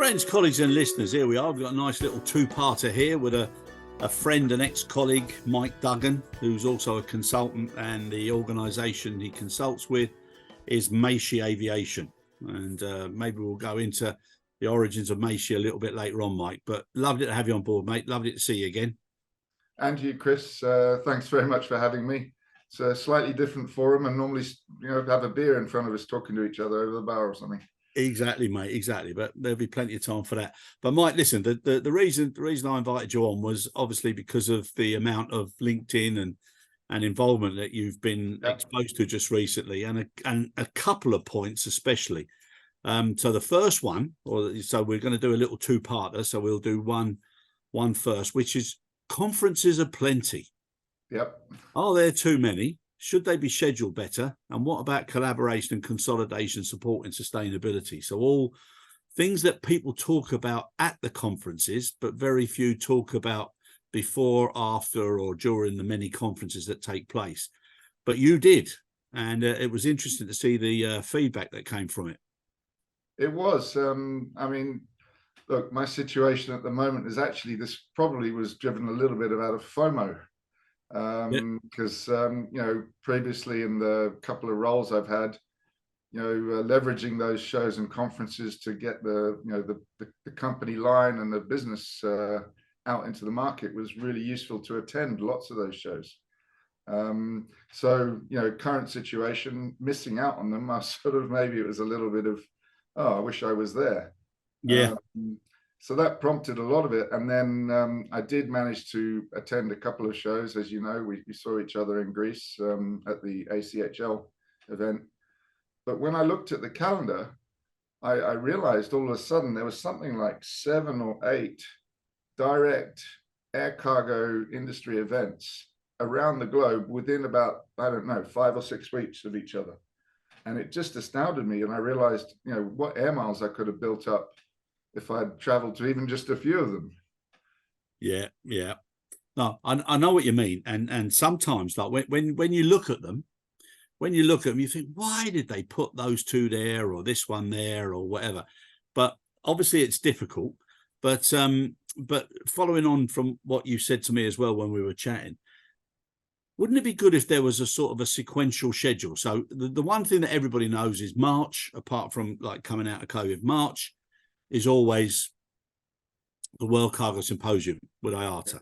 Friends, colleagues and listeners, here we are. We've got a nice little two-parter here with a friend and ex-colleague, Mike Duggan, who's also a consultant, and the organisation he consults with is Macy Aviation. And maybe we'll go into the origins of Macy a little bit later on, Mike. But lovely to have you on board, mate. Lovely to see you again. And you, Chris. Thanks very much for having me. It's a slightly different forum, and normally, have a beer in front of us talking to each other over the bar or something. Exactly, mate. Exactly. But there'll be plenty of time for that. But Mike, listen, the reason I invited you on was obviously because of the amount of LinkedIn and involvement that you've been exposed to just recently, and a couple of points especially. So the first one, so we're going to do a little two-parter. So we'll do one first, which is conferences are plenty. Yep. Are there too many? Should they be scheduled better? And what about collaboration and consolidation, supporting sustainability? So all things that people talk about at the conferences, but very few talk about before, after, or during the many conferences that take place. But you did. And it was interesting to see the feedback that came from it. It was. Look, my situation at the moment is actually, this probably was driven a little bit out of FOMO. Because previously in the couple of roles I've had, leveraging those shows and conferences to get the company line and the business out into the market was really useful to attend lots of those shows. Current situation, missing out on them, maybe it was a little bit of, I wish I was there. Yeah. So that prompted a lot of it. And then I did manage to attend a couple of shows. As you know, we saw each other in Greece at the ACHL event. But when I looked at the calendar, I realized all of a sudden there was something like 7 or 8 direct air cargo industry events around the globe within about, 5 or 6 weeks of each other. And it just astounded me. And I realized, what air miles I could have built up if I'd traveled to even just a few of them. Yeah. No, I know what you mean. And sometimes, like when you look at them, you think, why did they put those two there or this one there or whatever? But obviously it's difficult. But following on from what you said to me as well when we were chatting, wouldn't it be good if there was a sort of a sequential schedule? So the one thing that everybody knows is March, apart from like coming out of COVID, March is always the World Cargo Symposium with IATA.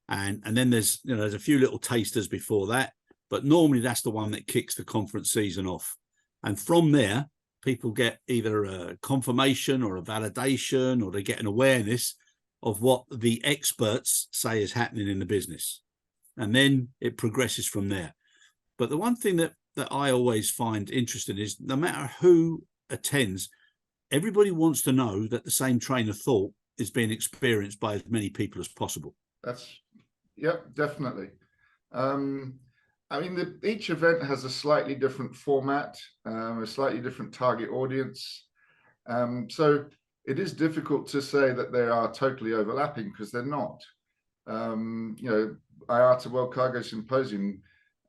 And then there's a few little tasters before that, but normally that's the one that kicks the conference season off. And from there, people get either a confirmation or a validation, or they get an awareness of what the experts say is happening in the business. And then it progresses from there. But the one thing that I always find interesting is no matter who attends, everybody wants to know that the same train of thought is being experienced by as many people as possible. Definitely. Each event has a slightly different format, a slightly different target audience. So it is difficult to say that they are totally overlapping, because they're not. IATA World Cargo Symposium,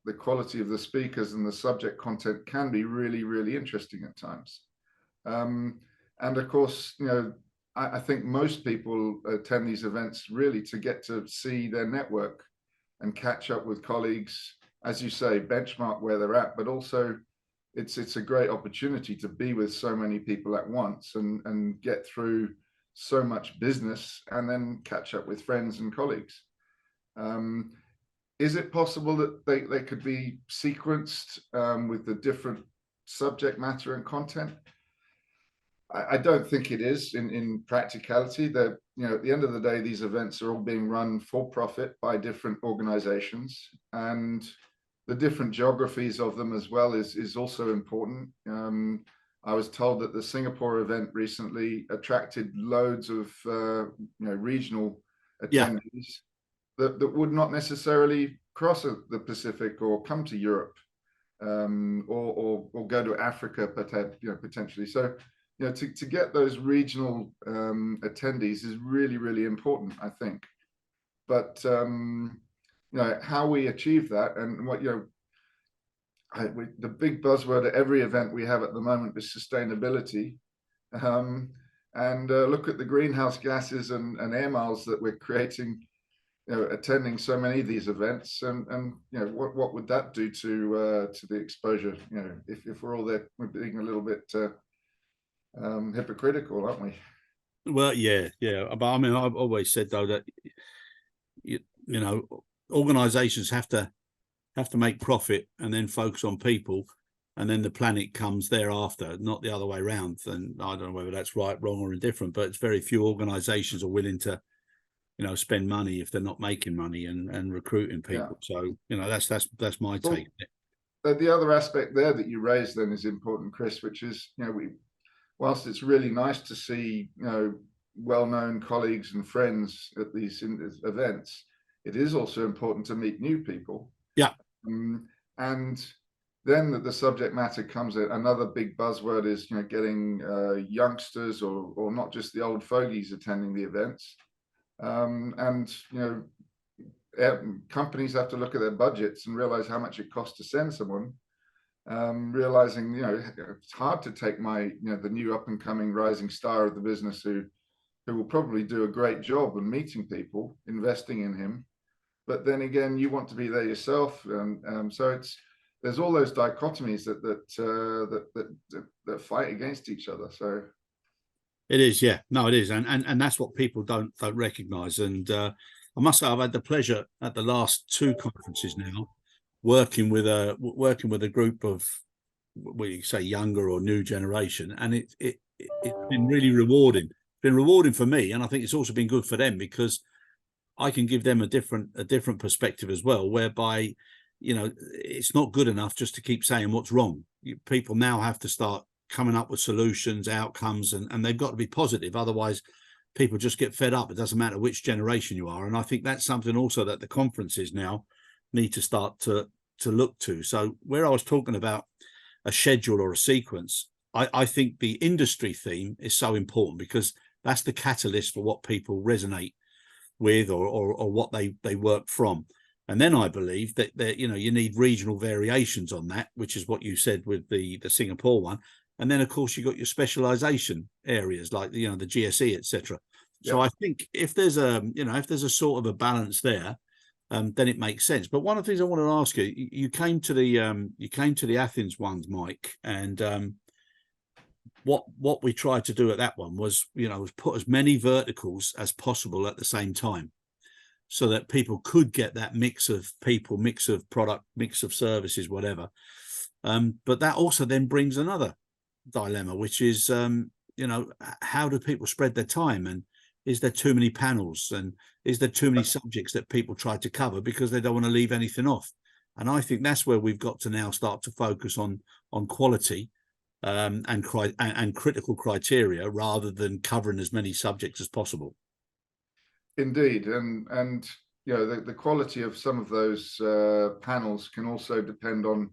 the quality of the speakers and the subject content can be really, really interesting at times. And of course, I think most people attend these events really to get to see their network and catch up with colleagues, as you say, benchmark where they're at, but also it's a great opportunity to be with so many people at once and get through so much business and then catch up with friends and colleagues. Is it possible that they could be sequenced with the different subject matter and content? I don't think it is in practicality. That at the end of the day, these events are all being run for profit by different organizations, and the different geographies of them as well is also important. I was told that the Singapore event recently attracted loads of regional attendees that would not necessarily cross the Pacific or come to Europe or go to Africa potentially. So to get those regional attendees is really, really important, I think. But how we achieve that, and what the big buzzword at every event we have at the moment is sustainability. and look at the greenhouse gases and air miles that we're creating, attending so many of these events, and what would that do to the exposure? If we're all there, we're being a little bit hypocritical, aren't we? Well, yeah, but I mean, I've always said though that organizations have to make profit and then focus on people, and then the planet comes thereafter, not the other way around. And I don't know whether that's right, wrong, or indifferent, but it's very few organizations are willing to spend money if they're not making money and recruiting people. So that's my take. The other aspect there that you raised then is important, Chris, which is whilst it's really nice to see well-known colleagues and friends at these events, it is also important to meet new people. Yeah. And then the subject matter comes in. Another big buzzword is getting youngsters or not just the old fogies attending the events. Companies have to look at their budgets and realize how much it costs to send someone. Realizing it's hard to take the new up and coming rising star of the business who will probably do a great job in meeting people, investing in him, but then again you want to be there yourself, and so there's all those dichotomies that fight against each other. So it is, yeah, no, it is, and that's what people don't recognize. And I must say, I've had the pleasure at the last two conferences now working with a group of, we say, younger or new generation, and it's been really rewarding. It's been rewarding for me, and I think it's also been good for them, because I can give them a different perspective as well, whereby it's not good enough just to keep saying what's wrong. People now have to start coming up with solutions, outcomes, and they've got to be positive. Otherwise, people just get fed up. It doesn't matter which generation you are, and I think that's something also that the conferences now need to start to look to. So where I was talking about a schedule or a sequence, I think the industry theme is so important, because that's the catalyst for what people resonate with or what they work from. And then I believe that you need regional variations on that, which is what you said with the Singapore one. And then of course you got your specialization areas like the GSE, etc. So I think if there's a sort of a balance there, then it makes sense. But one of the things I want to ask you, you came to the Athens ones, Mike, and what we tried to do at that one was put as many verticals as possible at the same time, so that people could get that mix of people, mix of product, mix of services, whatever. But that also then brings another dilemma, which is how do people spread their time, and is there too many panels, and is there too many subjects that people try to cover because they don't want to leave anything off? And I think that's where we've got to now start to focus on quality and critical criteria, rather than covering as many subjects as possible. Indeed, and the quality of some of those panels can also depend on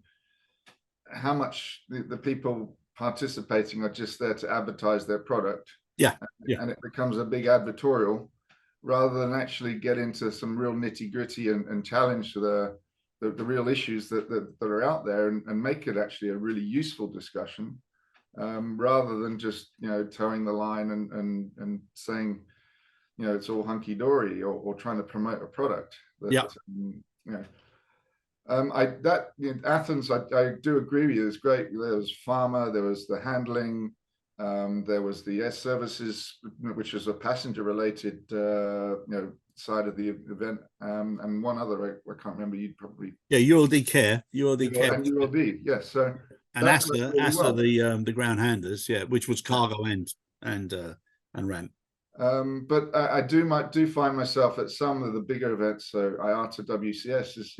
how much the people participating are just there to advertise their product. And it becomes a big advertorial, rather than actually get into some real nitty gritty and challenge the real issues that are out there, and make it actually a really useful discussion, rather than just towing the line and saying it's all hunky dory, or trying to promote a product. Athens, I do agree with you. It's great. There was pharma, there was the handling, there was the air services, which is a passenger related side of the event, and one other I can't remember. You'd probably ULD Care, and ULD, yes. So and ASTA the ground handlers, which was cargo and ramp. But I do find myself at some of the bigger events, so IATA, WCS, is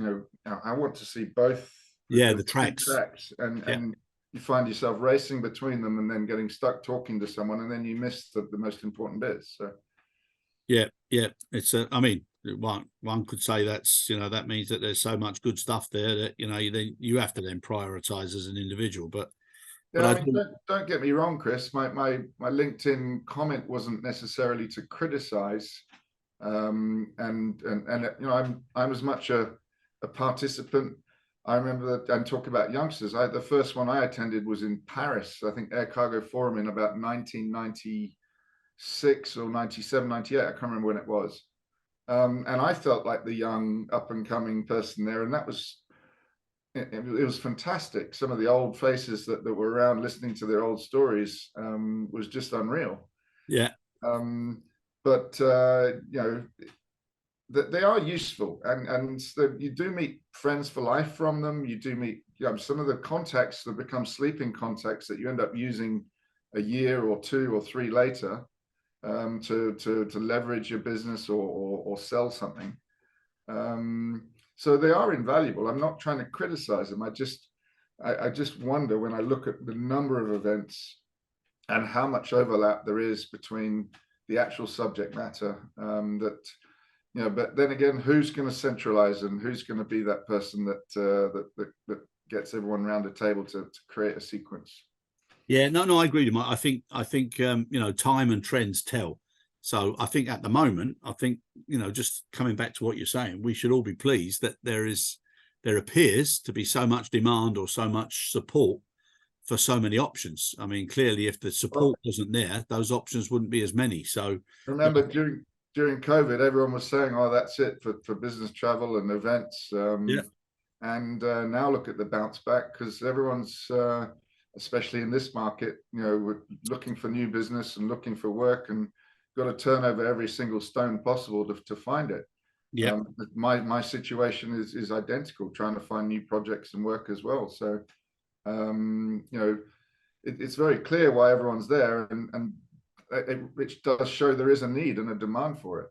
I want to see both the tracks, and you find yourself racing between them and then getting stuck talking to someone, and then you miss the most important bits. So it's I mean, one could say that's that means that there's so much good stuff there that you have to then prioritize as an individual. But I mean, don't get me wrong, Chris. My LinkedIn comment wasn't necessarily to criticize, and I'm as much a participant. I remember that, and talk about youngsters. The first one I attended was in Paris, I think Air Cargo Forum, in about 1990. 96 or 97, 98. I can't remember when it was. And I felt like the young up and coming person there. And that was, it was fantastic. Some of the old faces that were around listening to their old stories was just unreal. Yeah. But you know, that they are useful, and you do meet friends for life from them. You do meet, you know, some of the contacts that become sleeping contacts that you end up using a year or 2 or 3 later to leverage your business or sell something. So they are invaluable. I'm not trying to criticize them. I just wonder, when I look at the number of events and how much overlap there is between the actual subject matter, that, you know, but then again, who's going to centralize, and who's going to be that person that gets everyone around the table to create a sequence? Yeah, no, I agree with you, Mike. I think you know, time and trends tell. So I think at the moment, I think, you know, just coming back to what you're saying, we should all be pleased that there appears to be so much demand or so much support for so many options. I mean, clearly, if the support wasn't there, those options wouldn't be as many. So remember, during COVID, everyone was saying, "Oh, that's it for business travel and events." yeah, And now look at the bounce back, because everyone's, especially in this market, you know, looking for new business and looking for work, and got to turn over every single stone possible to find it. yeah, My situation is identical, trying to find new projects and work as well. So you know, it's very clear why everyone's there, and which does show there is a need and a demand for it.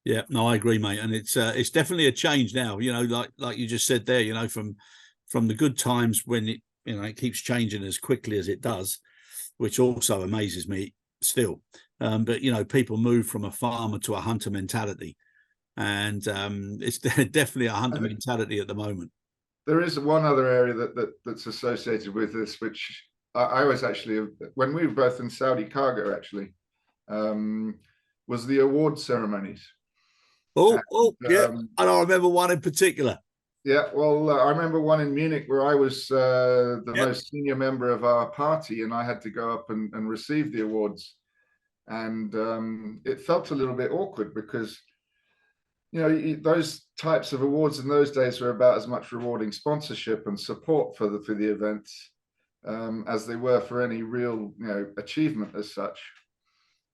yeah. No, I agree, mate. And it's definitely a change now. You know, like you just said there. You know, from the good times when it, you know, it keeps changing as quickly as it does, which also amazes me still. But you know, people move from a farmer to a hunter mentality, and it's definitely a hunter mentality at the moment. There is one other area that's associated with this, which I was actually, when we were both in Saudi cargo, actually, was the award ceremonies. Yeah, Um, and I remember one in particular. yeah, well, I remember one in Munich where I was the Yep. most senior member of our party, and I had to go up and receive the awards. And it felt a little bit awkward, because, you know, those types of awards in those days were about as much rewarding sponsorship and support for the events as they were for any real, you know, achievement as such.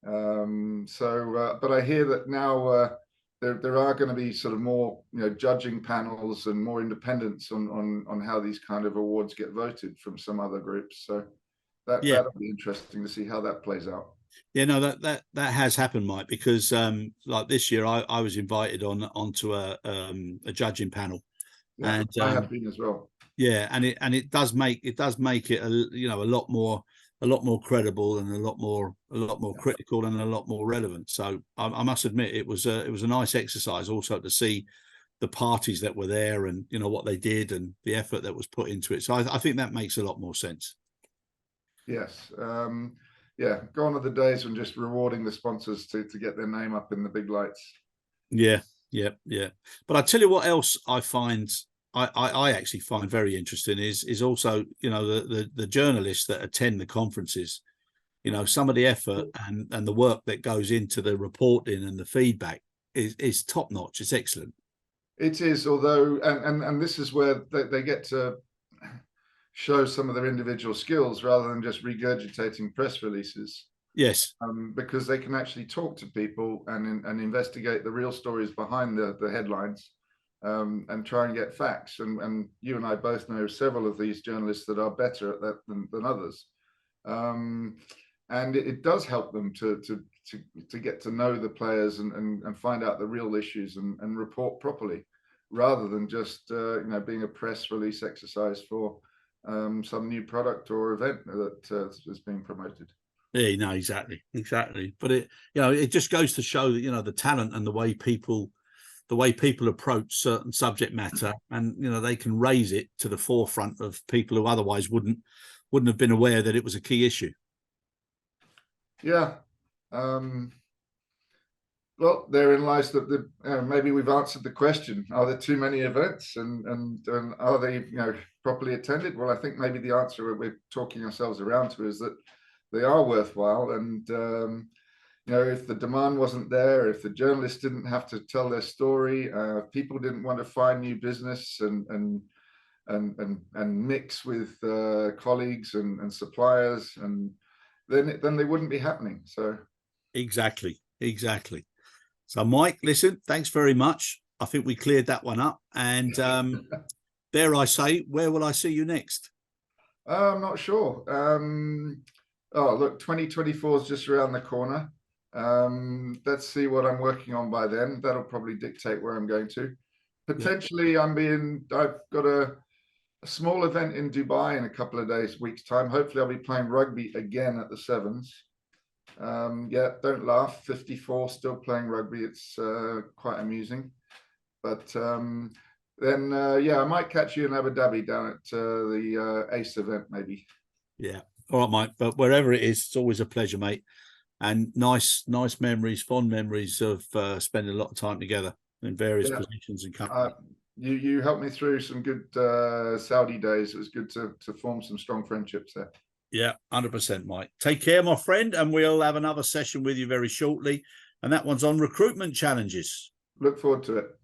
But I hear that now there are going to be sort of more, you know, judging panels and more independence on how these kind of awards get voted from some other groups. So Yeah, that'll be interesting to see how that plays out. yeah, no, that has happened, Mike, because like this year, I was invited onto a judging panel, Yeah, and I have been as well. yeah, and it does make it you know, a lot more credible, and a lot more critical, and a lot more relevant. So I must admit, it was a nice exercise also to see the parties that were there, and you know what they did, and the effort that was put into it. So I think that makes a lot more sense. Yes. Yeah, gone are the days when just rewarding the sponsors to get their name up in the big lights. Yeah, yeah. But I tell you what else I find I actually find very interesting is also, you know, the journalists that attend the conferences. You know, some of the effort and the work that goes into the reporting and the feedback is top notch. It's excellent. It is, although, and this is where they get to show some of their individual skills rather than just regurgitating press releases. Yes. Because they can actually talk to people and investigate the real stories behind the headlines, and try and get facts. And you and I both know several of these journalists that are better at that than others. And it does help them to get to know the players and find out the real issues and report properly, rather than just you know, being a press release exercise for some new product or event that is being promoted. Yeah, no, exactly. But it, you know, it just goes to show that, you know, the talent and the way people approach certain subject matter, and you know, they can raise it to the forefront of people who otherwise wouldn't have been aware that it was a key issue. Yeah. Well, therein lies the maybe we've answered the question: are there too many events, and are they, you know, properly attended? Well, I think maybe the answer we're talking ourselves around to is that they are worthwhile, and You know, if the demand wasn't there, if the journalists didn't have to tell their story, people didn't want to find new business and mix with colleagues and suppliers, and then they wouldn't be happening. So exactly. So, Mike, listen, thanks very much. I think we cleared that one up. And dare I say, where will I see you next? I'm not sure. Oh, look, 2024 is just around the corner. Let's see what I'm working on by then. That'll probably dictate where I'm going to. Potentially, I've got a small event in Dubai in a couple of weeks' time. Hopefully, I'll be playing rugby again at the Sevens. Yeah, don't laugh. 54, still playing rugby. It's quite amusing. But then, yeah, I might catch you in Abu Dhabi down at the ACE event, maybe. Yeah. All right, Mike. But wherever it is, it's always a pleasure, mate. And nice memories, fond memories of spending a lot of time together in various positions and companies. You helped me through some good Saudi days. It was good to form some strong friendships there. Yeah, 100%, Mike. Take care, my friend, and we'll have another session with you very shortly. And that one's on recruitment challenges. Look forward to it.